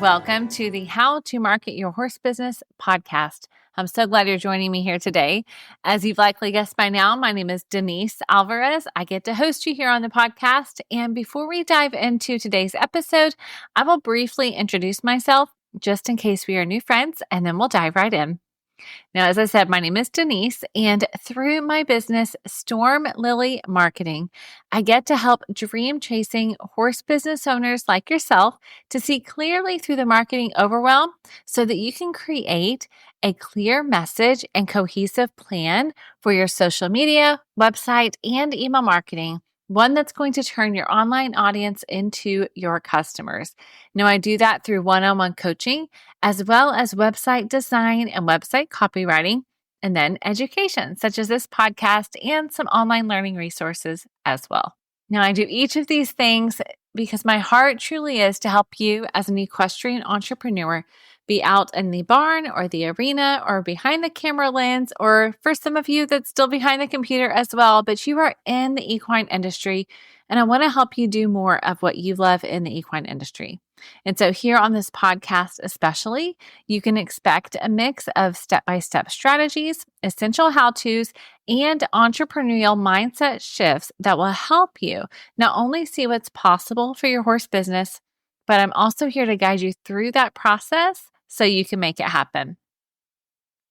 Welcome to the How to Market Your Horse Business podcast. I'm so glad you're joining me here today. As you've likely guessed by now, my name is Denise Alvarez. I get to host you here on the podcast. And before we dive into today's episode, I will briefly introduce myself just in case we are new friends, and then we'll dive right in. Now, as I said, my name is Denise, and through my business, Storm Lily Marketing, I get to help dream-chasing horse business owners like yourself to see clearly through the marketing overwhelm so that you can create a clear message and cohesive plan for your social media, website, and email marketing. One that's going to turn your online audience into your customers. Now, I do that through one-on-one coaching, as well as website design and website copywriting, and then education, such as this podcast and some online learning resources as well. Now, I do each of these things because my heart truly is to help you as an equestrian entrepreneur be out in the barn or the arena or behind the camera lens, or for some of you that's still behind the computer as well, but you are in the equine industry, and I want to help you do more of what you love in the equine industry. And so here on this podcast especially, you can expect a mix of step-by-step strategies, essential how-tos, and entrepreneurial mindset shifts that will help you not only see what's possible for your horse business, but I'm also here to guide you through that process so you can make it happen.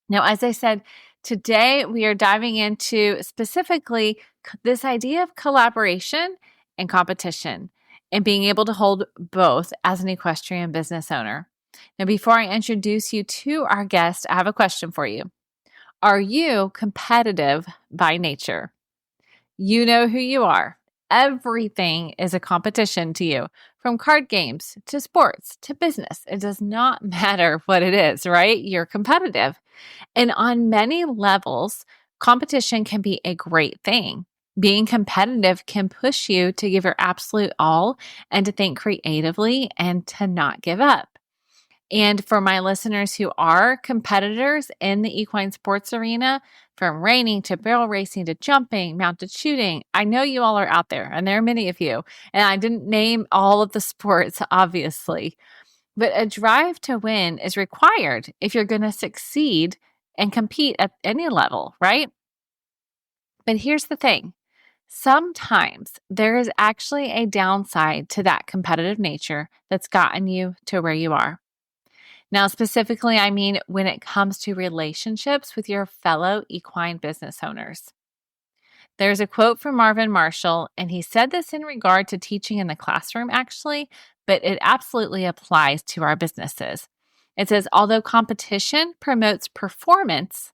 Now, as I said, today we are diving into specifically this idea of collaboration and competition and being able to hold both as an equestrian business owner. Now, before I introduce you to our guest, I have a question for you. Are you competitive by nature? You know who you are. Everything is a competition to you, from card games to sports to business. It does not matter what it is, right? You're competitive. And on many levels, competition can be a great thing. Being competitive can push you to give your absolute all and to think creatively and to not give up. And for my listeners who are competitors in the equine sports arena, from reining to barrel racing to jumping, mounted shooting, I know you all are out there, and there are many of you. And I didn't name all of the sports, obviously, but a drive to win is required if you're going to succeed and compete at any level, right? But here's the thing. Sometimes there is actually a downside to that competitive nature that's gotten you to where you are. Now, specifically, I mean when it comes to relationships with your fellow equine business owners. There's a quote from Marvin Marshall, and he said this in regard to teaching in the classroom, actually, but it absolutely applies to our businesses. It says, although competition promotes performance,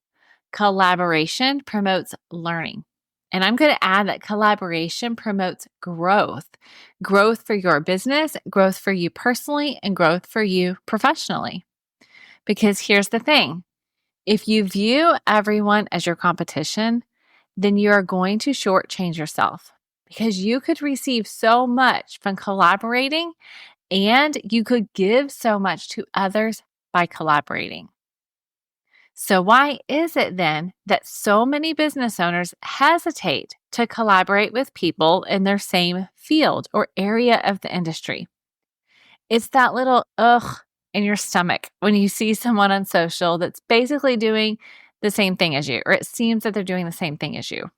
collaboration promotes learning. And I'm going to add that collaboration promotes growth. Growth for your business, growth for you personally, and growth for you professionally. Because here's the thing. If you view everyone as your competition, then you are going to shortchange yourself, because you could receive so much from collaborating and you could give so much to others by collaborating. So why is it then that so many business owners hesitate to collaborate with people in their same field or area of the industry? It's that little ugh in your stomach when you see someone on social that's basically doing the same thing as you, or it seems that they're doing the same thing as you.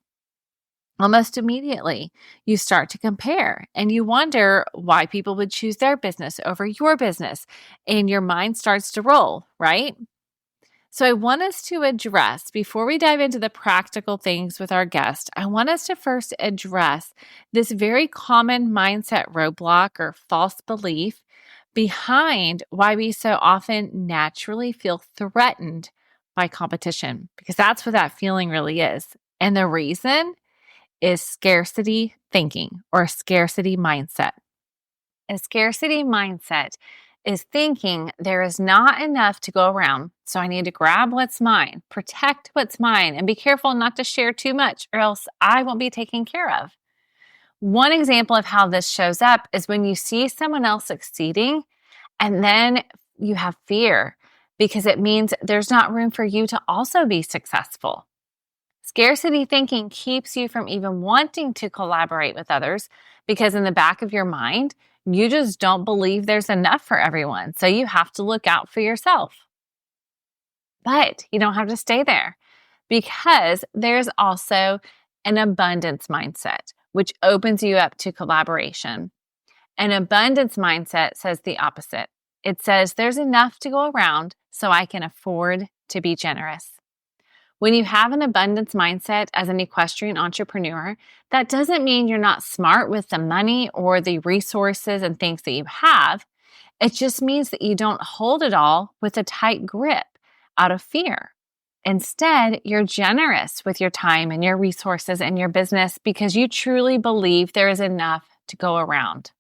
Almost immediately, you start to compare and you wonder why people would choose their business over your business, and your mind starts to roll, right? So I want us to address, before we dive into the practical things with our guest, I want us to first address this very common mindset roadblock or false belief behind why we so often naturally feel threatened by competition, because that's what that feeling really is. And the reason is scarcity thinking or scarcity mindset. A scarcity mindset is thinking there is not enough to go around, so I need to grab what's mine, protect what's mine, and be careful not to share too much, or else I won't be taken care of. One example of how this shows up is when you see someone else succeeding, and then you have fear because it means there's not room for you to also be successful. Scarcity thinking keeps you from even wanting to collaborate with others because in the back of your mind, You just don't believe there's enough for everyone. So you have to look out for yourself. But you don't have to stay there, because there's also an abundance mindset, which opens you up to collaboration. An abundance mindset says the opposite. It says there's enough to go around, so I can afford to be generous. When you have an abundance mindset as an equestrian entrepreneur, that doesn't mean you're not smart with the money or the resources and things that you have. It just means that you don't hold it all with a tight grip out of fear. Instead, you're generous with your time and your resources and your business because you truly believe there is enough to go around.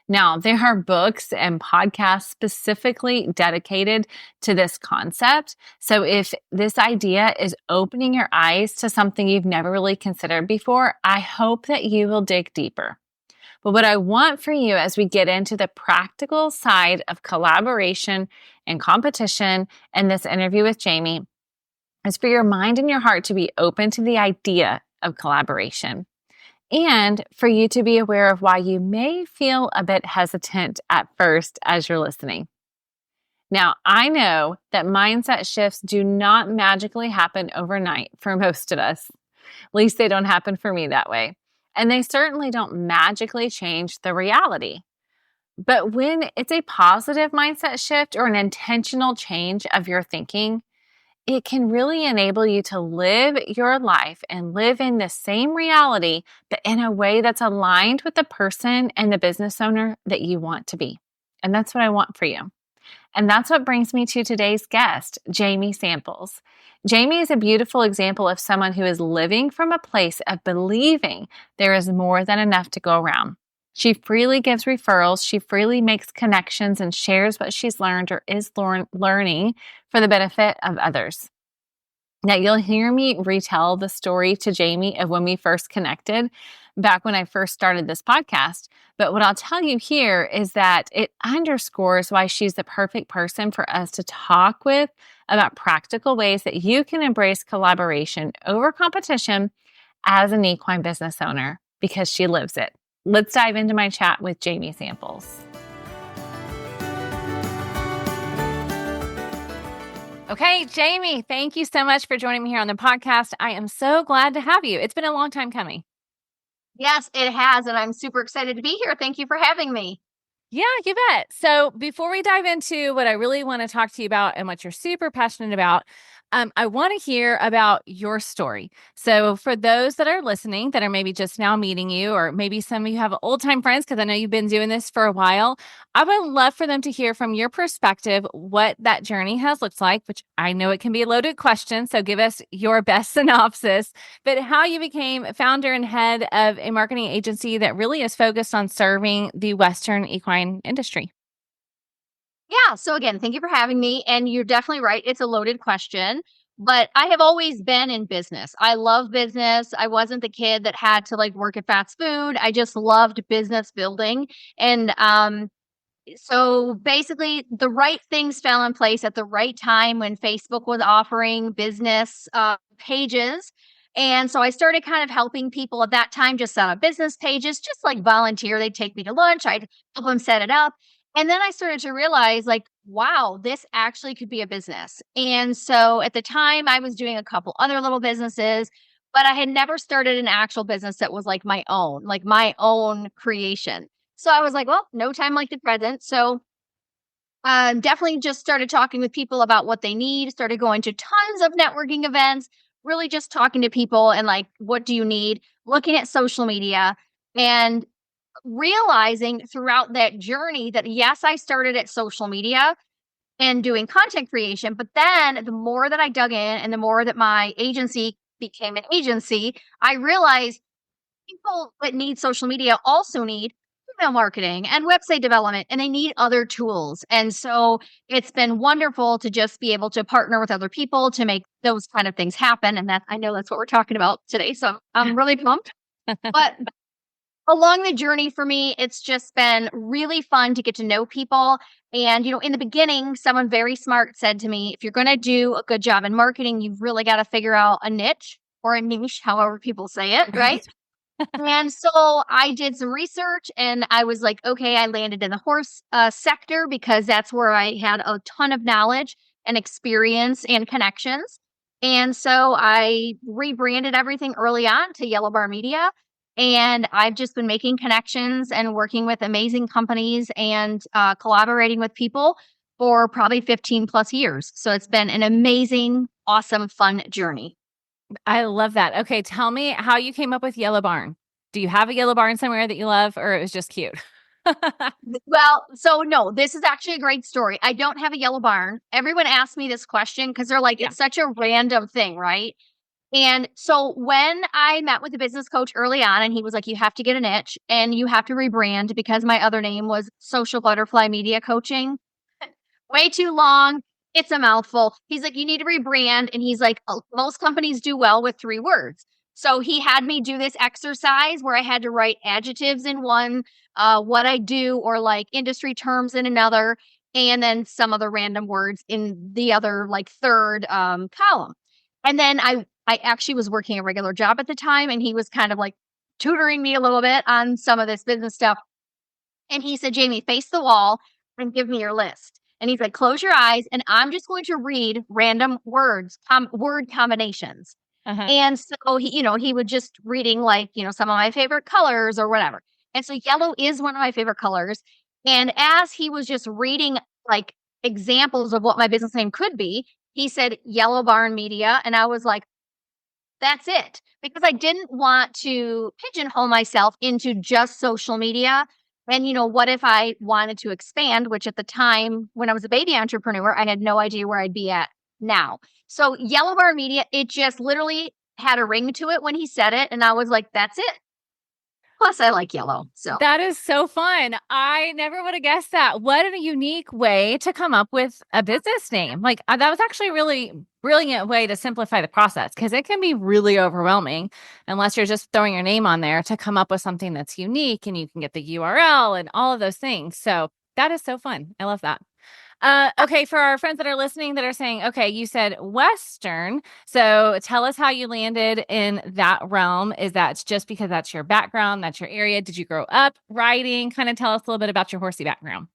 Now, there are books and podcasts specifically dedicated to this concept. So if this idea is opening your eyes to something you've never really considered before, I hope that you will dig deeper. But what I want for you as we get into the practical side of collaboration and competition in this interview with Jamie is for your mind and your heart to be open to the idea of collaboration, and for you to be aware of why you may feel a bit hesitant at first as you're listening. Now, I know that mindset shifts do not magically happen overnight for most of us. At least they don't happen for me that way. And they certainly don't magically change the reality. But when it's a positive mindset shift or an intentional change of your thinking, it can really enable you to live your life and live in the same reality, but in a way that's aligned with the person and the business owner that you want to be. And that's what I want for you. And that's what brings me to today's guest, Jamie Samples. Jamie is a beautiful example of someone who is living from a place of believing there is more than enough to go around. She freely gives referrals, she freely makes connections, and shares what she's learned or is learning for the benefit of others. Now, you'll hear me retell the story to Jamie of when we first connected, back when I first started this podcast. But what I'll tell you here is that it underscores why she's the perfect person for us to talk with about practical ways that you can embrace collaboration over competition as an equine business owner, because she lives it. Let's dive into my chat with Jamie Samples. Okay, Jamie, thank you so much for joining me here on the podcast. I am so glad to have you. It's been a long time coming. Yes, it has, and I'm super excited to be here. Thank you for having me. Yeah, you bet. So before we dive into what I really want to talk to you about and what you're super passionate about, I want to hear about your story. So for those that are listening that are maybe just now meeting you, or maybe some of you have old time friends, because I know you've been doing this for a while, I would love for them to hear from your perspective what that journey has looked like, which I know it can be a loaded question. So give us your best synopsis, but how you became founder and head of a marketing agency that really is focused on serving the Western equine industry. Yeah, so again, thank you for having me. And you're definitely right. It's a loaded question, but I have always been in business. I love business. I wasn't the kid that had to like work at fast food. I just loved business building. And so basically, the right things fell in place at the right time when Facebook was offering business pages. And so I started kind of helping people at that time just set up business pages, just like volunteer. They'd take me to lunch, I'd help them set it up. And then I started to realize, like, wow, this actually could be a business. And so at the time, I was doing a couple other little businesses, but I had never started an actual business that was like my own creation. So I was like, well, no time like the present. So definitely just started talking with people about what they need, started going to tons of networking events, really just talking to people and like, what do you need? Looking at social media and realizing throughout that journey that yes, I started at social media and doing content creation, but then the more that I dug in and the more that my agency became an agency, I realized people that need social media also need email marketing and website development, and they need other tools. And so it's been wonderful to just be able to partner with other people to make those kind of things happen. And that I know that's what we're talking about today. So I'm really pumped. But along the journey for me, it's just been really fun to get to know people. And, in the beginning, someone very smart said to me, if you're going to do a good job in marketing, you've really got to figure out a niche or a niche, however people say it, right? And so I did some research and I was like, okay, I landed in the horse sector because that's where I had a ton of knowledge and experience and connections. And so I rebranded everything early on to Yellow Bar Media. And I've just been making connections and working with amazing companies and collaborating with people for probably 15 plus years. So it's been an amazing, awesome, fun journey. I love that. Okay, tell me how you came up with Yellow Barn. Do you have a yellow barn somewhere that you love, or it was just cute? Well, so no, this is actually a great story. I don't have a yellow barn. Everyone asks me this question because they're like, Yeah. it's such a random thing, right? And so when I met with the business coach early on, and he was like, you have to get a niche and you have to rebrand because my other name was Social Butterfly Media Coaching. Way too long. It's a mouthful. He's like, you need to rebrand. And he's like, "Oh, most companies do well with 3 words." So he had me do this exercise where I had to write adjectives in one, what I do, or like industry terms in another, and then some other random words in the other, like third column. And then I actually was working a regular job at the time, and he was kind of like tutoring me a little bit on some of this business stuff. And he said, Jamie, face the wall and give me your list. And he's like, close your eyes, and I'm just going to read random words, word combinations. Uh-huh. And so he would just reading like, some of my favorite colors or whatever. And so yellow is one of my favorite colors. And as he was just reading like examples of what my business name could be, he said Yellow Barn Media. And I was like, that's it. Because I didn't want to pigeonhole myself into just social media. And, what if I wanted to expand, which at the time when I was a baby entrepreneur, I had no idea where I'd be at now. So Yellow Bar Media, it just literally had a ring to it when he said it. And I was like, that's it. Plus, I like yellow. So, That is so fun. I never would have guessed that. What a unique way to come up with a business name. Like that was actually a really brilliant way to simplify the process because it can be really overwhelming unless you're just throwing your name on there to come up with something that's unique and you can get the URL and all of those things. So that is so fun. I love that. Okay, for our friends that are listening that are saying, okay, you said Western. So tell us how you landed in that realm. Is that just because that's your background, that's your area? Did you grow up riding? Kind of tell us a little bit about your horsey background.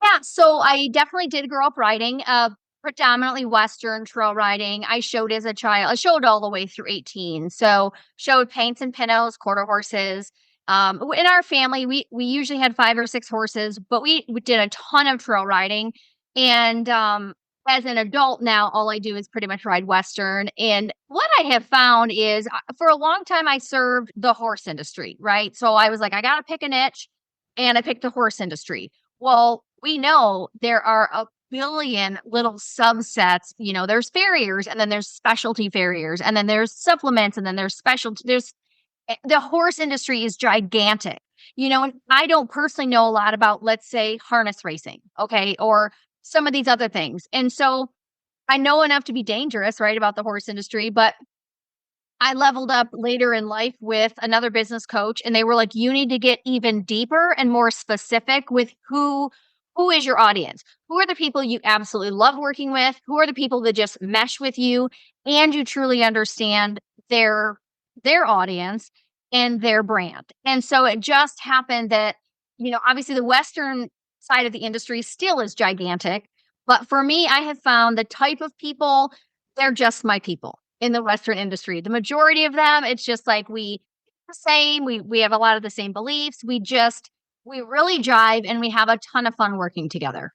yeah, so I definitely did grow up riding, predominantly Western trail riding. I showed as a child. I showed all the way through 18. So showed paints and pintos, quarter horses. In our family, we usually had 5 or 6 horses, but we did a ton of trail riding. And as an adult now, all I do is pretty much ride Western. And what I have found is, for a long time, I served the horse industry, right? So I was like, I got to pick a niche, and I picked the horse industry. Well, we know there are a billion little subsets. There's farriers, and then there's specialty farriers, and then there's supplements, and then there's specialty. The horse industry is gigantic. And I don't personally know a lot about, let's say, harness racing, okay, or some of these other things. And so I know enough to be dangerous, right, about the horse industry, but I leveled up later in life with another business coach, and they were like, you need to get even deeper and more specific with who is your audience? Who are the people you absolutely love working with? Who are the people that just mesh with you and you truly understand their audience and their brand? And so it just happened that, obviously the Western side of the industry still is gigantic, but for me, I have found the type of people, they're just my people in the Western industry. The majority of them, it's just like the same. We have a lot of the same beliefs. We really jive and we have a ton of fun working together.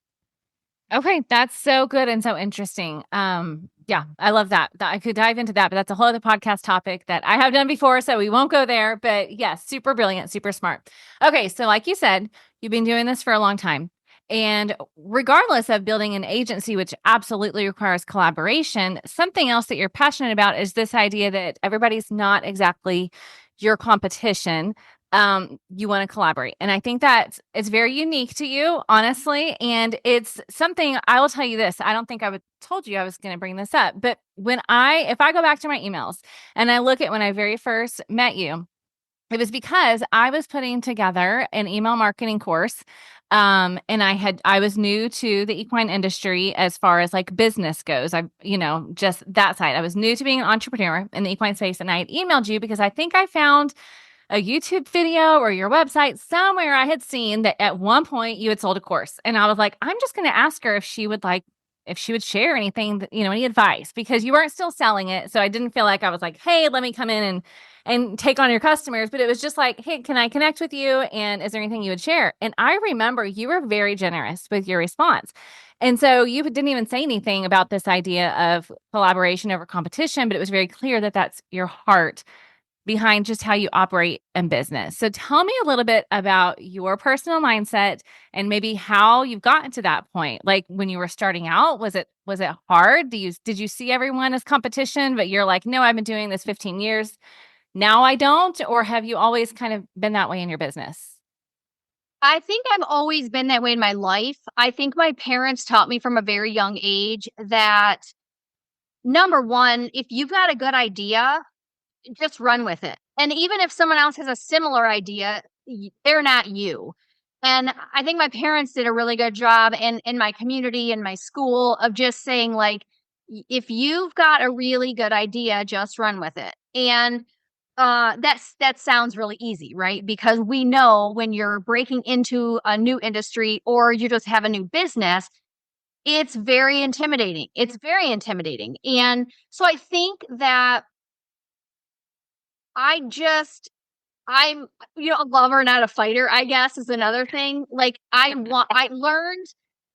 Okay, that's so good and so interesting. Yeah, I love that. I could dive into that, but that's a whole other podcast topic that I have done before, so we won't go there. But yes, super brilliant, super smart. Okay, so like you said, you've been doing this for a long time. And regardless of building an agency, which absolutely requires collaboration, something else that you're passionate about is this idea that everybody's not exactly your competition. You want to collaborate. And I think that it's very unique to you, honestly. And it's something I will tell you this. I don't think I would told you I was going to bring this up, but if I go back to my emails and I look at when I very first met you, it was because I was putting together an email marketing course And I was new to the equine industry as far as like business goes. Just that side. I was new to being an entrepreneur in the equine space. And I had emailed you because I think I found a YouTube video or your website somewhere. I had seen that at one point you had sold a course. And I was like, I'm just going to ask her if she would share anything that, any advice, because you weren't still selling it. So I didn't feel like I was like, hey, let me come in and take on your customers. But it was just like, hey, can I connect with you? And is there anything you would share? And I remember you were very generous with your response. And so you didn't even say anything about this idea of collaboration over competition, but it was very clear that that's your heart behind just how you operate in business. So tell me a little bit about your personal mindset and maybe how you've gotten to that point. Like when you were starting out, was it hard? Did you see everyone as competition, but you're like, no, I've been doing this 15 years. Now I don't, or have you always kind of been that way in your business? I think I've always been that way in my life. I think my parents taught me from a very young age that number one, if you've got a good idea, just run with it. And even if someone else has a similar idea, they're not you. And I think my parents did a really good job in my community and my school of just saying like, if you've got a really good idea, just run with it. And that sounds really easy, right? Because we know when you're breaking into a new industry or you just have a new business, it's very intimidating. It's very intimidating. And so I think that I just I'm, a lover, not a fighter, I guess, is another thing. Like, I learned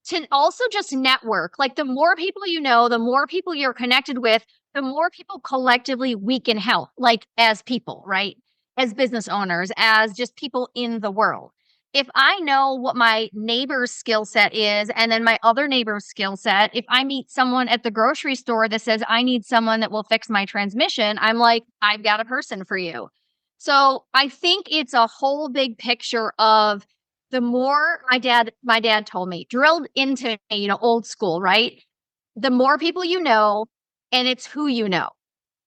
to also just network. Like, the more people you know, the more people you're connected with, the more people collectively we can help, like, as people, right? As business owners, as just people in the world. If I know what my neighbor's skill set is, and then my other neighbor's skill set, if I meet someone at the grocery store that says, I need someone that will fix my transmission, I'm like, I've got a person for you. So I think it's a whole big picture of the more my dad told me, drilled into me, old school, right? The more people you know, and it's who you know.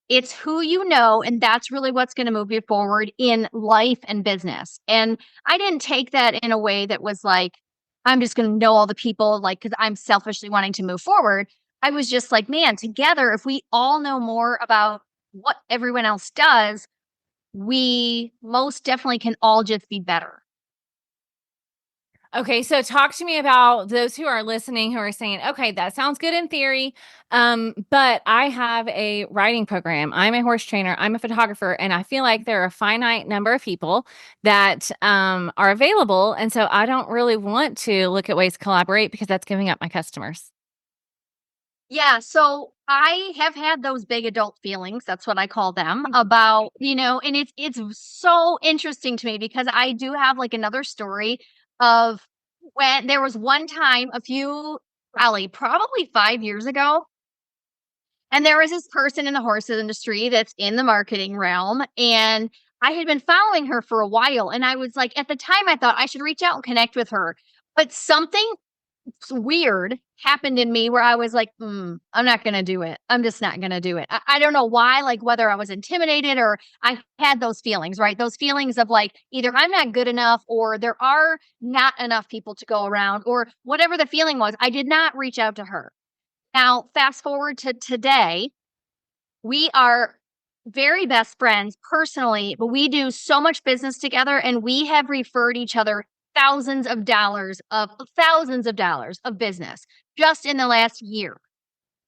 It's who you know, and that's really what's going to move you forward in life and business. And I didn't take that in a way that was like, I'm just going to know all the people, like, because I'm selfishly wanting to move forward. I was just like, man, together, if we all know more about what everyone else does, we most definitely can all just be better. Okay, so talk to me about those who are listening who are saying, okay, that sounds good in theory. But I have a writing program. I'm a horse trainer, I'm a photographer, and I feel like there are a finite number of people that are available. And so I don't really want to look at ways to collaborate because that's giving up my customers. Yeah, so I have had those big adult feelings, that's what I call them, about, and it's so interesting to me because I do have like another story of when there was one time a few probably 5 years ago, and there was this person in the horse industry that's in the marketing realm, and I had been following her for a while, and I was like at the time I thought I should reach out and connect with her. But something weird happened in me where I was like, I'm not going to do it. I'm just not going to do it. I don't know why, like whether I was intimidated or I had those feelings, right? Those feelings of like either I'm not good enough or there are not enough people to go around or whatever the feeling was. I did not reach out to her. Now, fast forward to today, we are very best friends personally, but we do so much business together and we have referred each other thousands of dollars of business just in the last year.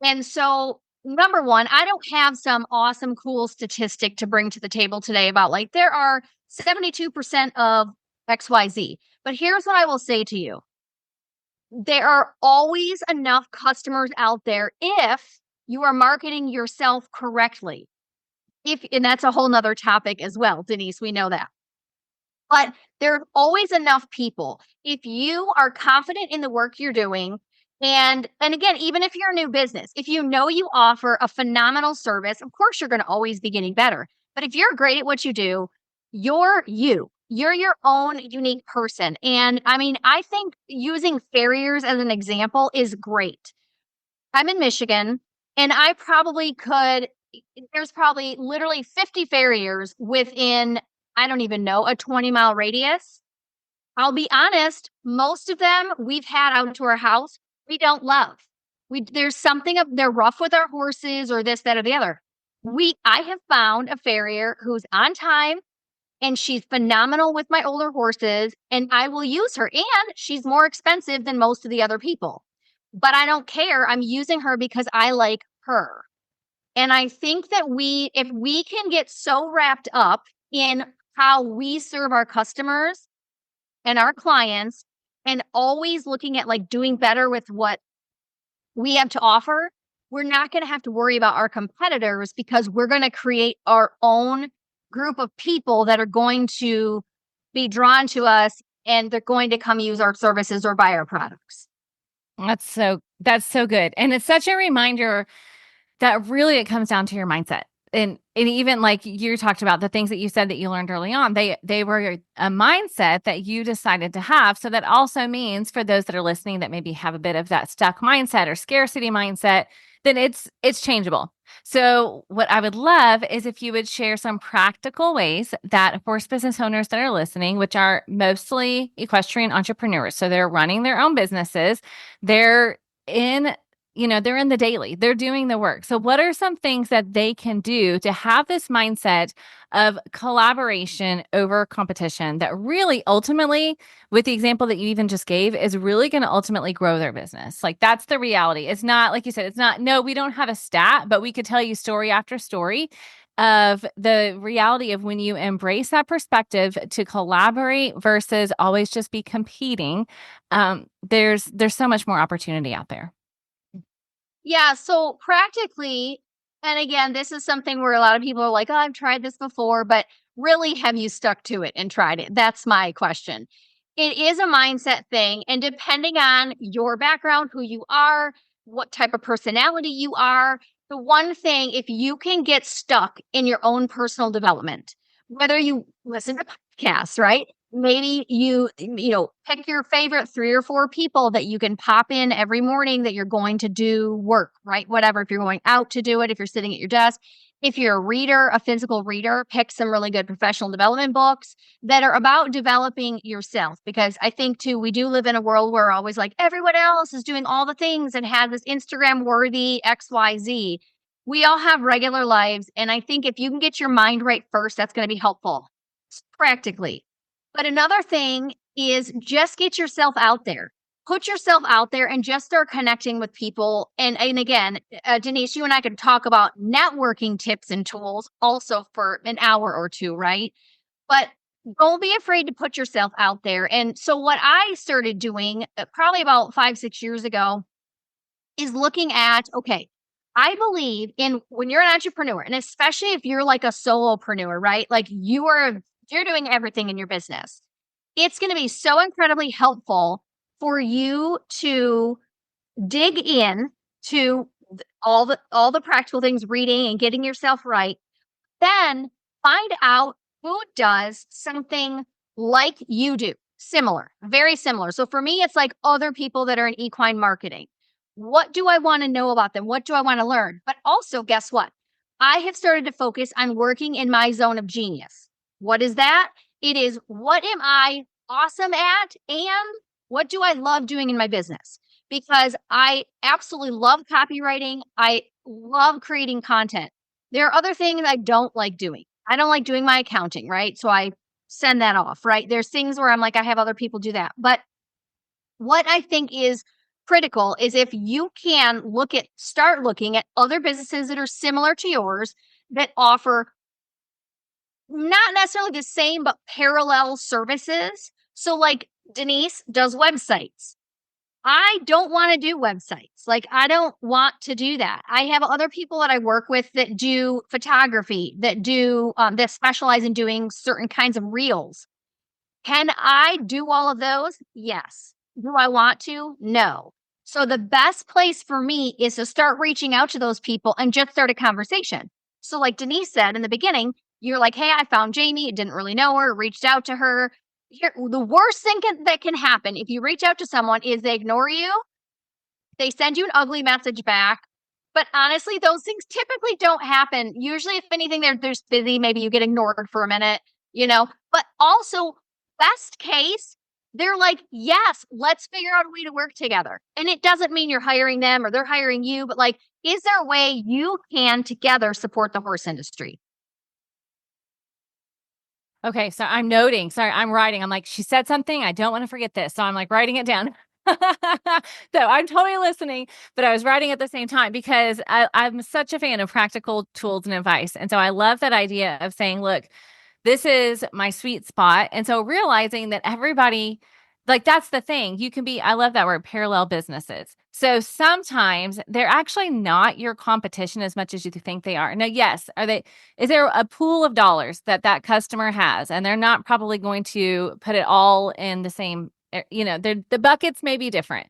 And so, number one, I don't have some awesome, cool statistic to bring to the table today about like there are 72% of XYZ. But here's what I will say to you: there are always enough customers out there if you are marketing yourself correctly. And that's a whole nother topic as well, Denise. We know that. But there's always enough people. If you are confident in the work you're doing, and again, even if you're a new business, if you know you offer a phenomenal service, of course you're going to always be getting better. But if you're great at what you do, you're you. You're your own unique person. And I mean, I think using farriers as an example is great. I'm in Michigan, and I probably could there's probably literally 50 farriers within, I don't even know, a 20-mile radius. I'll be honest, most of them we've had out to our house, we don't love. There's something of they're rough with our horses or this, that, or the other. I have found a farrier who's on time and she's phenomenal with my older horses, and I will use her. And she's more expensive than most of the other people. But I don't care. I'm using her because I like her. And I think that if we can get so wrapped up in how we serve our customers and our clients and always looking at like doing better with what we have to offer, we're not going to have to worry about our competitors because we're going to create our own group of people that are going to be drawn to us and they're going to come use our services or buy our products. That's so good. And it's such a reminder that really it comes down to your mindset. And even like you talked about the things that you said that you learned early on, they were a mindset that you decided to have. So that also means for those that are listening that maybe have a bit of that stuck mindset or scarcity mindset, then it's changeable. So what I would love is if you would share some practical ways that horse business owners that are listening, which are mostly equestrian entrepreneurs, so they're running their own businesses, they're in they're in the daily, they're doing the work. So what are some things that they can do to have this mindset of collaboration over competition that really ultimately, with the example that you even just gave, is really going to ultimately grow their business? Like that's the reality. It's not, like you said, it's not, no, we don't have a stat, but we could tell you story after story of the reality of when you embrace that perspective to collaborate versus always just be competing. There's so much more opportunity out there. Yeah, so practically, and again, this is something where a lot of people are like, oh, I've tried this before, but really have you stuck to it and tried it? That's my question. It is a mindset thing. And depending on your background, who you are, what type of personality you are, the one thing, if you can get stuck in your own personal development, whether you listen to podcasts, right? Maybe pick your favorite 3 or 4 people that you can pop in every morning that you're going to do work, right? Whatever, if you're going out to do it, if you're sitting at your desk, if you're a reader, a physical reader, pick some really good professional development books that are about developing yourself. Because I think too, we do live in a world where we're always like, everyone else is doing all the things and has this Instagram worthy XYZ. We all have regular lives. And I think if you can get your mind right first, that's going to be helpful practically. But another thing is just get yourself out there. Put yourself out there and just start connecting with people. And again, Denise, you and I could talk about networking tips and tools also for an hour or two, right? But don't be afraid to put yourself out there. And so what I started doing probably about 5-6 years ago is looking at, okay, I believe in when you're an entrepreneur, and especially if you're like a solopreneur, right? Like you're doing everything in your business. It's going to be so incredibly helpful for you to dig in to all the practical things, reading and getting yourself right. Then find out who does something like you do, similar, very similar. So for me, it's like other people that are in equine marketing. What do I want to know about them? What do I want to learn? But also, guess what? I have started to focus on working in my zone of genius. What is that? It is what am I awesome at and what do I love doing in my business? Because I absolutely love copywriting. I love creating content. There are other things I don't like doing. I don't like doing my accounting, right? So I send that off, right? There's things where I'm like, I have other people do that. But what I think is critical is if you can start looking at other businesses that are similar to yours that offer not necessarily the same, but parallel services. So like Denise does websites. I don't want to do websites. Like, I don't want to do that. I have other people that I work with that do photography, that specialize in doing certain kinds of reels. Can I do all of those? Yes. Do I want to? No. So the best place for me is to start reaching out to those people and just start a conversation. So like Denise said in the beginning, you're like, hey, I found Jamie, didn't really know her, reached out to her. The worst thing that can happen if you reach out to someone is they ignore you. They send you an ugly message back. But honestly, those things typically don't happen. Usually, if anything, they're just busy. Maybe you get ignored for a minute, But also, best case, they're like, yes, let's figure out a way to work together. And it doesn't mean you're hiring them or they're hiring you, but like, is there a way you can together support the horse industry? Okay, so I'm noting. Sorry, I'm writing. I'm like, she said something. I don't want to forget this. So I'm like writing it down. So I'm totally listening, but I was writing at the same time because I'm such a fan of practical tools and advice. And so I love that idea of saying, look, this is my sweet spot. And so realizing that everybody, like, that's the thing. You can be, I love that word, parallel businesses. So sometimes they're actually not your competition as much as you think they are. Now, yes, is there a pool of dollars that that customer has? And they're not probably going to put it all in the same, the buckets may be different.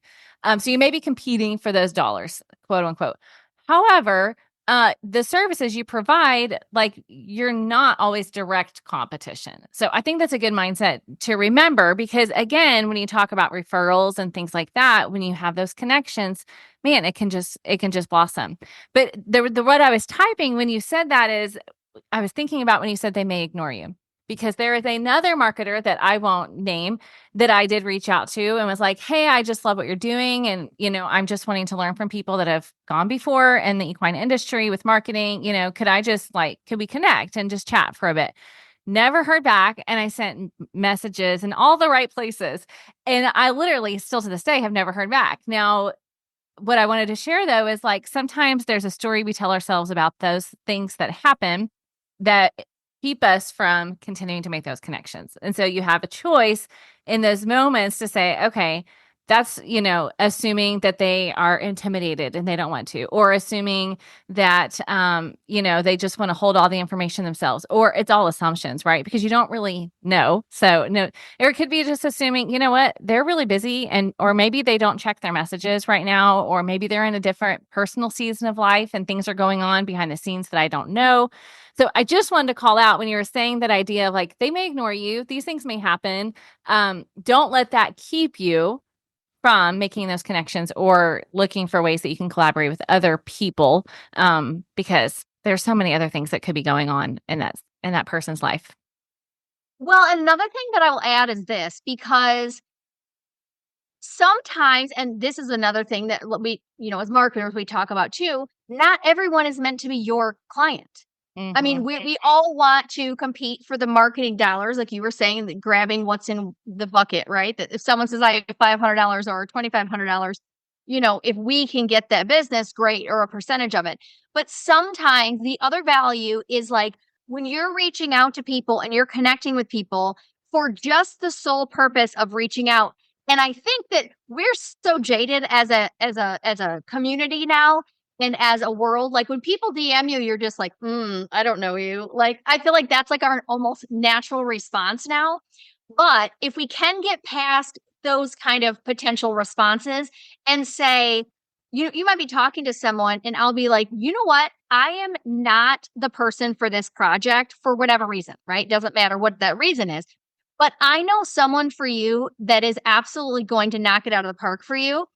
So you may be competing for those dollars, quote unquote. However, the services you provide, like, you're not always direct competition. So I think that's a good mindset to remember because, again, when you talk about referrals and things like that, when you have those connections, man, it can just blossom. But the what I was typing when you said that is, I was thinking about when you said they may ignore you. Because there is another marketer that I won't name that I did reach out to and was like, hey, I just love what you're doing. And, I'm just wanting to learn from people that have gone before in the equine industry with marketing. Could we connect and just chat for a bit? Never heard back. And I sent messages in all the right places. And I literally still to this day have never heard back. Now, what I wanted to share though is like sometimes there's a story we tell ourselves about those things that happen that keep us from continuing to make those connections. And so you have a choice in those moments to say, okay, that's, assuming that they are intimidated and they don't want to, or assuming that, they just want to hold all the information themselves, or it's all assumptions, right? Because you don't really know. So, no, or it could be just assuming, you know what, they're really busy or maybe they don't check their messages right now, or maybe they're in a different personal season of life and things are going on behind the scenes that I don't know. So I just wanted to call out when you were saying that idea of like, they may ignore you. These things may happen. Don't let that keep you from making those connections or looking for ways that you can collaborate with other people, because there's so many other things that could be going on in that person's life. Well, another thing that I will add is this because sometimes, and this is another thing that we, as marketers, we talk about too, not everyone is meant to be your client. I mean, Mm-hmm. we all want to compete for the marketing dollars, like you were saying, that grabbing what's in the bucket, right? That if someone says I have $500 or $2,500, if we can get that business, great, or a percentage of it. But sometimes the other value is like when you're reaching out to people and you're connecting with people for just the sole purpose of reaching out. And I think that we're so jaded as a community now and as a world, like when people DM you, you're just like, I don't know you. Like, I feel like that's like our almost natural response now. But if we can get past those kind of potential responses and say, you might be talking to someone and I'll be like, you know what? I am not the person for this project for whatever reason, right? Doesn't matter what that reason is. But I know someone for you that is absolutely going to knock it out of the park for you.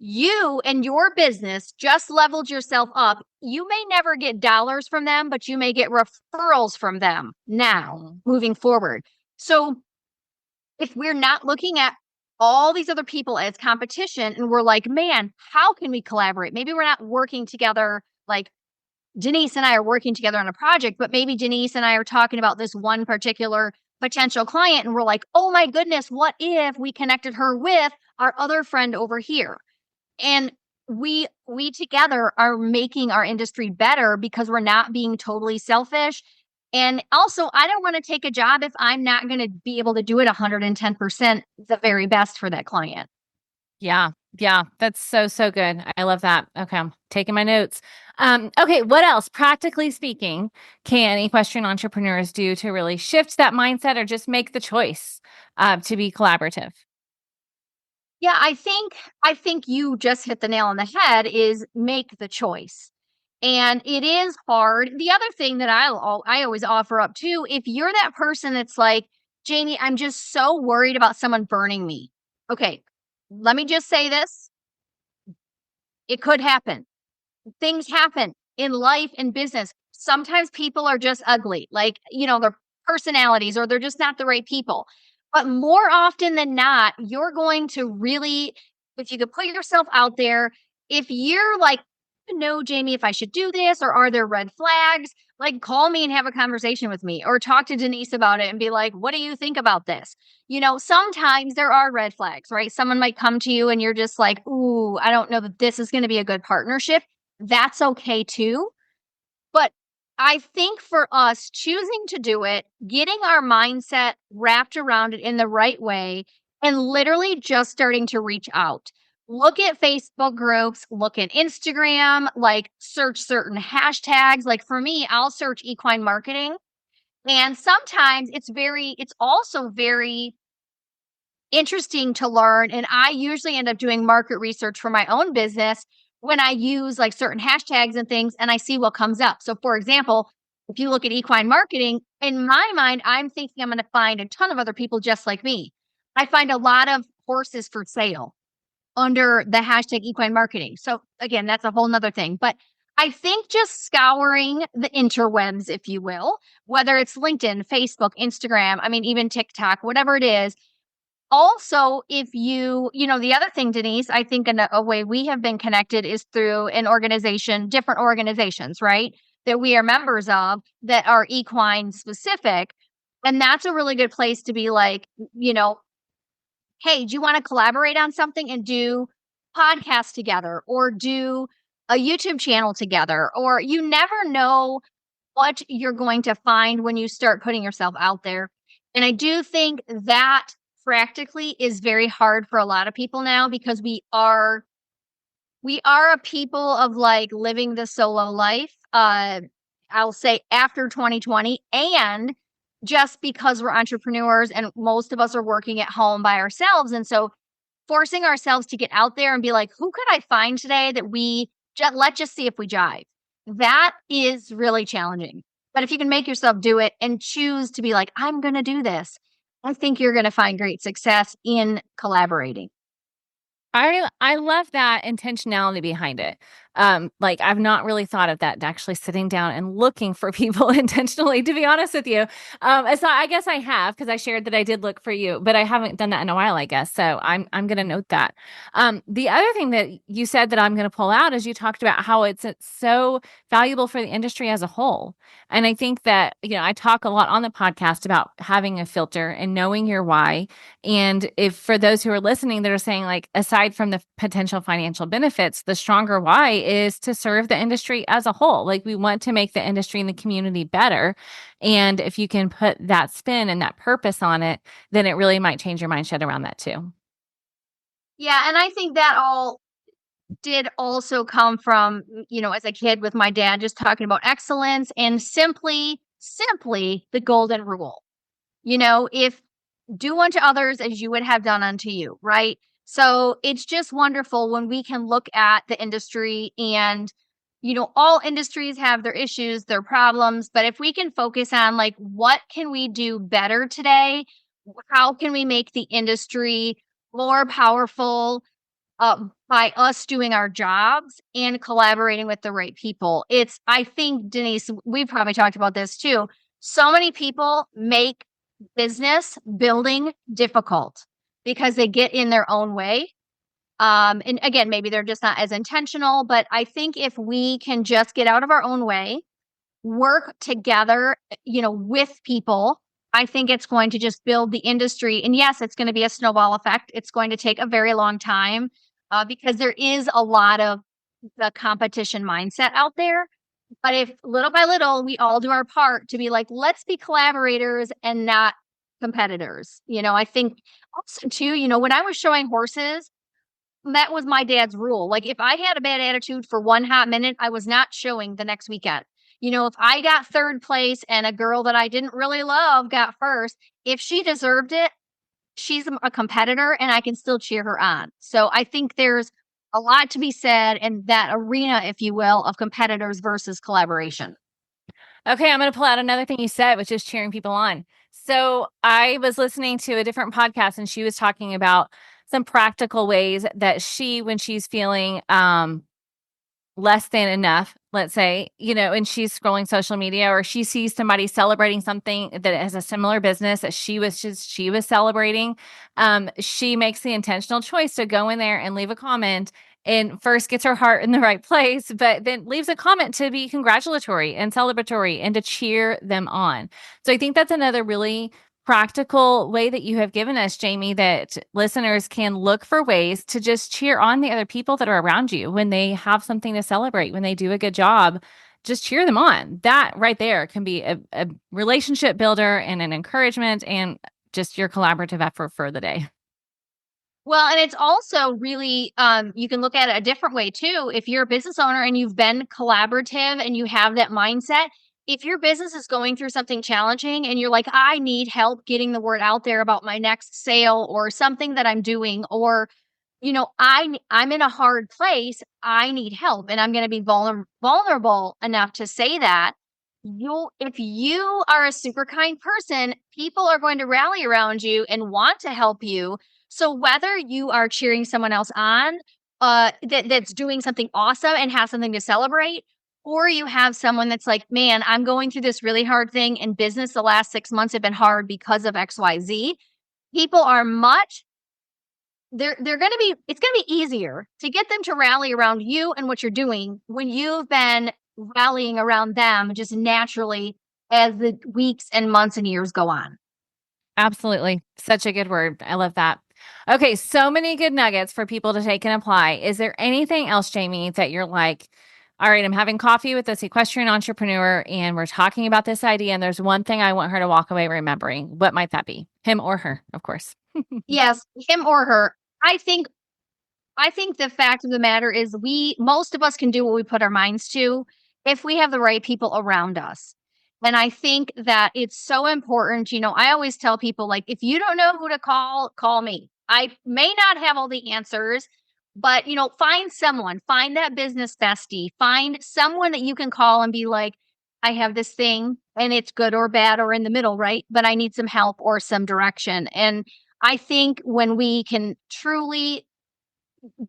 You and your business just leveled yourself up. You may never get dollars from them, but you may get referrals from them now Mm-hmm. moving forward. So if we're not looking at all these other people as competition and we're like, man, how can we collaborate? Maybe we're not working together like Denise and I are working together on a project, but maybe Denise and I are talking about this one particular potential client and we're like, oh my goodness, what if we connected her with our other friend over here? And we together are making our industry better because we're not being totally selfish. And also, I don't want to take a job if I'm not going to be able to do it 110% the very best for that client. Yeah. Yeah. That's so, so good. I love that. Okay. I'm taking my notes. Okay. What else, practically speaking, can equestrian entrepreneurs do to really shift that mindset or just make the choice to be collaborative? Yeah, I think you just hit the nail on the head is make the choice. And it is hard. The other thing that I always offer up too, if you're that person that's like, Jamie, I'm just so worried about someone burning me. Okay, let me just say this. It could happen. Things happen in life and business. Sometimes people are just ugly, like, their personalities or they're just not the right people. But more often than not, you're going to really, if you could put yourself out there, if you're like, no, Jamie, if I should do this, or are there red flags? Like, call me and have a conversation with me, or talk to Denise about it and be like, what do you think about this? Sometimes there are red flags, right? Someone might come to you and you're just like, ooh, I don't know that this is going to be a good partnership. That's okay too. But I think for us choosing to do it, getting our mindset wrapped around it in the right way, and literally just starting to reach out. Look at Facebook groups, look at Instagram, like search certain hashtags. Like for me, I'll search equine marketing. And sometimes it's also very interesting to learn. And I usually end up doing market research for my own business when I use like certain hashtags and things and I see what comes up. So, for example, if you look at equine marketing, in my mind, I'm thinking I'm going to find a ton of other people just like me. I find a lot of horses for sale under the hashtag equine marketing. So, again, that's a whole nother thing. But I think just scouring the interwebs, if you will, whether it's LinkedIn, Facebook, Instagram, I mean, even TikTok, whatever it is, also, if the other thing, Denise, I think a way we have been connected is through different organizations, right? That we are members of that are equine specific. And that's a really good place to be like, hey, do you want to collaborate on something and do podcasts together or do a YouTube channel together? Or you never know what you're going to find when you start putting yourself out there. And I do think that practically is very hard for a lot of people now because we are a people of like living the solo life. I'll say after 2020, and just because we're entrepreneurs and most of us are working at home by ourselves, and so forcing ourselves to get out there and be like, who could I find today that let's just see if we jive. That is really challenging. But if you can make yourself do it and choose to be like, I'm going to do this, I think you're going to find great success in collaborating. I love that intentionality behind it. Like I've not really thought of that, actually sitting down and looking for people intentionally, to be honest with you. So I guess I have, because I shared that I did look for you, but I haven't done that in a while, I guess. So I'm going to note that. The other thing that you said that I'm going to pull out is you talked about how it's so valuable for the industry as a whole. And I think that, I talk a lot on the podcast about having a filter and knowing your why. And if for those who are listening that are saying, like, aside from the potential financial benefits, the stronger why is to serve the industry as a whole. Like, we want to make the industry and the community better. And if you can put that spin and that purpose on it, then it really might change your mindset around that too. Yeah, and I think that all did also come from, as a kid with my dad just talking about excellence and simply the golden rule. If do unto others as you would have done unto you, right? So it's just wonderful when we can look at the industry and, all industries have their issues, their problems, but if we can focus on like, what can we do better today? How can we make the industry more powerful by us doing our jobs and collaborating with the right people? I think, Denise, we've probably talked about this too. So many people make business building difficult because they get in their own way. And again, maybe they're just not as intentional, but I think if we can just get out of our own way, work together, with people, I think it's going to just build the industry. And yes, it's going to be a snowball effect. It's going to take a very long time because there is a lot of the competition mindset out there. But if little by little we all do our part to be like, let's be collaborators and not competitors. I think also too, when I was showing horses, that was my dad's rule. Like if I had a bad attitude for one hot minute, I was not showing the next weekend. If I got third place and a girl that I didn't really love got first, if she deserved it, she's a competitor and I can still cheer her on. So I think there's a lot to be said in that arena, if you will, of competitors versus collaboration. Okay, I'm going to pull out another thing you said, which is cheering people on. So I was listening to a different podcast and she was talking about some practical ways that when she's feeling less than enough, let's say, and she's scrolling social media, or she sees somebody celebrating something that has a similar business that she was celebrating, she makes the intentional choice to go in there and leave a comment, and first gets her heart in the right place, but then leaves a comment to be congratulatory and celebratory and to cheer them on. So I think that's another really practical way that you have given us, Jamie, that listeners can look for ways to just cheer on the other people that are around you when they have something to celebrate, when they do a good job. Just cheer them on. That right there can be a relationship builder and an encouragement and just your collaborative effort for the day. Well, and it's also really, you can look at it a different way too. If you're a business owner and you've been collaborative and you have that mindset, if your business is going through something challenging and you're like, I need help getting the word out there about my next sale or something that I'm doing, or I'm in a hard place. I need help, and I'm going to be vulnerable enough to say that. If you are a super kind person, people are going to rally around you and want to help you. So whether you are cheering someone else on, that's doing something awesome and has something to celebrate, or you have someone that's like, man, I'm going through this really hard thing in business. The last 6 months have been hard because of XYZ. People are much they're going to be it's going to be easier to get them to rally around you and what you're doing when you've been rallying around them just naturally as the weeks and months and years go on. Absolutely. Such a good word. I love that. Okay, so many good nuggets for people to take and apply. Is there anything else, Jamie, that you're like, all right, I'm having coffee with this equestrian entrepreneur and we're talking about this idea, and there's one thing I want her to walk away remembering. What might that be? Him or her, of course. Yes, him or her. I think the fact of the matter is most of us can do what we put our minds to if we have the right people around us. And I think that it's so important. I always tell people, like, if you don't know who to call me. I may not have all the answers, but find that business bestie, find someone that you can call and be like, I have this thing and it's good or bad or in the middle, right? But I need some help or some direction. And I think when we can truly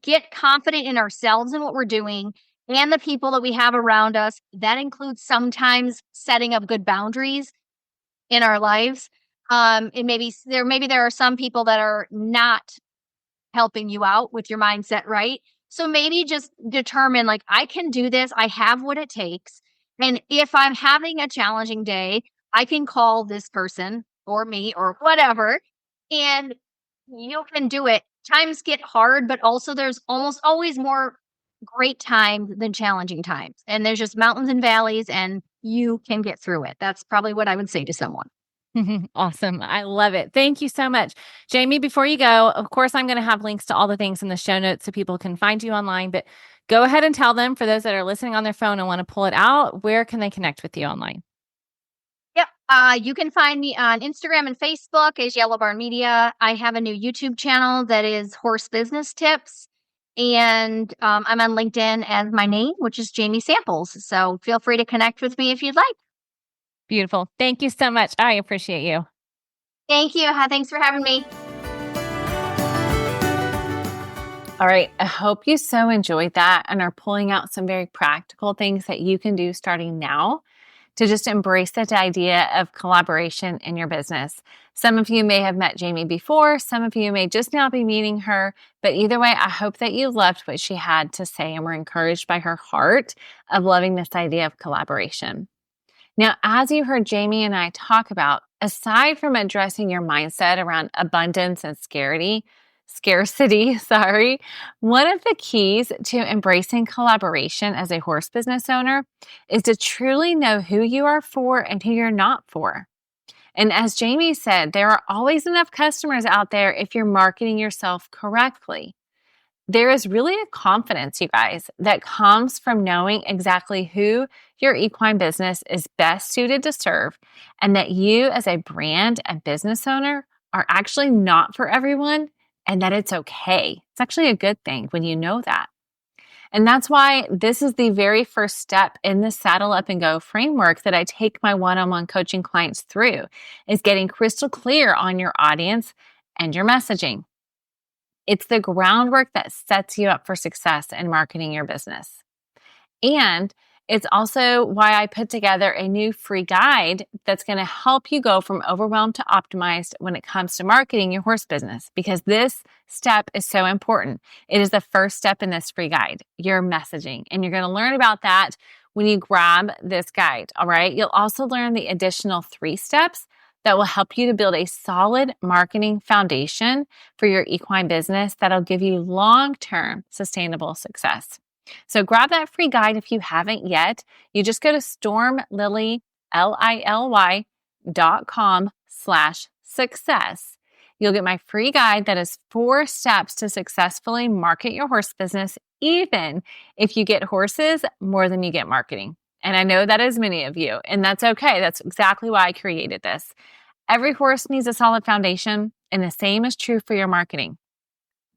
get confident in ourselves and what we're doing and the people that we have around us, that includes sometimes setting up good boundaries in our lives. And maybe there are some people that are not helping you out with your mindset, right? So maybe just determine, like, I can do this. I have what it takes. And if I'm having a challenging day, I can call this person or me or whatever, and you can do it. Times get hard, but also there's almost always more great times than challenging times. And there's just mountains and valleys, and you can get through it. That's probably what I would say to someone. Awesome. I love it. Thank you so much. Jamie, before you go, of course, I'm going to have links to all the things in the show notes so people can find you online, but go ahead and tell them, for those that are listening on their phone and want to pull it out, where can they connect with you online? Yep. You can find me on Instagram and Facebook as Yellow Barn Media. I have a new YouTube channel that is Horse Business Tips. And I'm on LinkedIn as my name, which is Jamie Samples. So feel free to connect with me if you'd like. Beautiful. Thank you so much. I appreciate you. Thank you. Thanks for having me. All right. I hope you so enjoyed that and are pulling out some very practical things that you can do starting now to just embrace the idea of collaboration in your business. Some of you may have met Jamie before. Some of you may just now be meeting her. But either way, I hope that you loved what she had to say and were encouraged by her heart of loving this idea of collaboration. Now, as you heard Jamie and I talk about, aside from addressing your mindset around abundance and scarcity, one of the keys to embracing collaboration as a horse business owner is to truly know who you are for and who you're not for. And as Jamie said, there are always enough customers out there if you're marketing yourself correctly. There is really a confidence, you guys, that comes from knowing exactly who your equine business is best suited to serve, and that you as a brand and business owner are actually not for everyone, and that it's okay. It's actually a good thing when you know that. And that's why this is the very first step in the Saddle Up and Go framework that I take my one-on-one coaching clients through, is getting crystal clear on your audience and your messaging. It's the groundwork that sets you up for success in marketing your business. And it's also why I put together a new free guide that's going to help you go from overwhelmed to optimized when it comes to marketing your horse business, because this step is so important. It is the first step in this free guide, your messaging. And you're going to learn about that when you grab this guide. All right. You'll also learn the additional 3 steps that will help you to build a solid marketing foundation for your equine business that'll give you long-term sustainable success. So grab that free guide if you haven't yet. You just go to stormlily.com/success. You'll get my free guide that is 4 steps to successfully market your horse business, even if you get horses more than you get marketing. And I know that is many of you, and that's okay. That's exactly why I created this. Every horse needs a solid foundation, and the same is true for your marketing.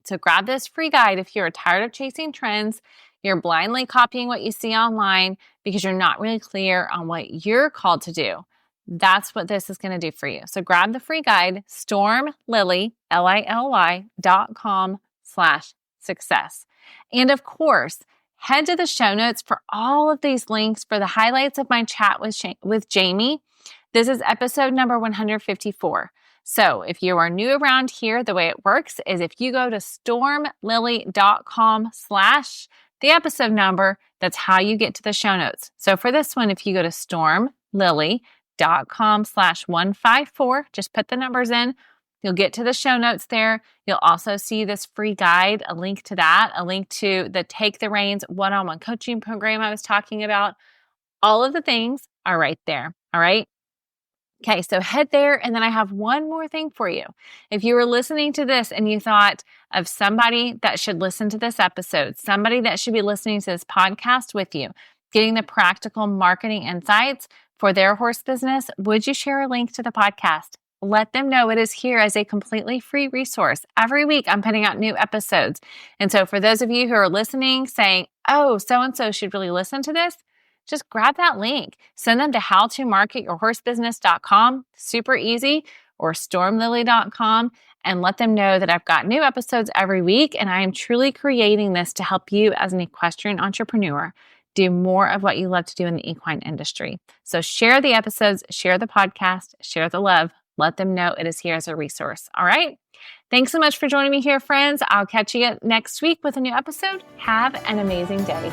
So grab this free guide if you're tired of chasing trends, you're blindly copying what you see online because you're not really clear on what you're called to do. That's what this is going to do for you. So grab the free guide, stormlily.com/success. And of course, head to the show notes for all of these links for the highlights of my chat with Jamie. This is episode number 154. So if you are new around here, the way it works is if you go to stormlily.com/the episode number, that's how you get to the show notes. So for this one, if you go to stormlily.com/154, just put the numbers in, you'll get to the show notes there. You'll also see this free guide, a link to that, a link to the Take the Reins one-on-one coaching program I was talking about. All of the things are right there. All right. Okay, so head there, and then I have one more thing for you. If you were listening to this and you thought of somebody that should listen to this episode, somebody that should be listening to this podcast with you, getting the practical marketing insights for their horse business, would you share a link to the podcast? Let them know it is here as a completely free resource. Every week I'm putting out new episodes. And so for those of you who are listening saying, oh, so-and-so should really listen to this, just grab that link, send them to howtomarketyourhorsebusiness.com, super easy, or stormlily.com, and let them know that I've got new episodes every week, and I am truly creating this to help you as an equestrian entrepreneur do more of what you love to do in the equine industry. So share the episodes, share the podcast, share the love. Let them know it is here as a resource. All right? Thanks so much for joining me here, friends. I'll catch you next week with a new episode. Have an amazing day.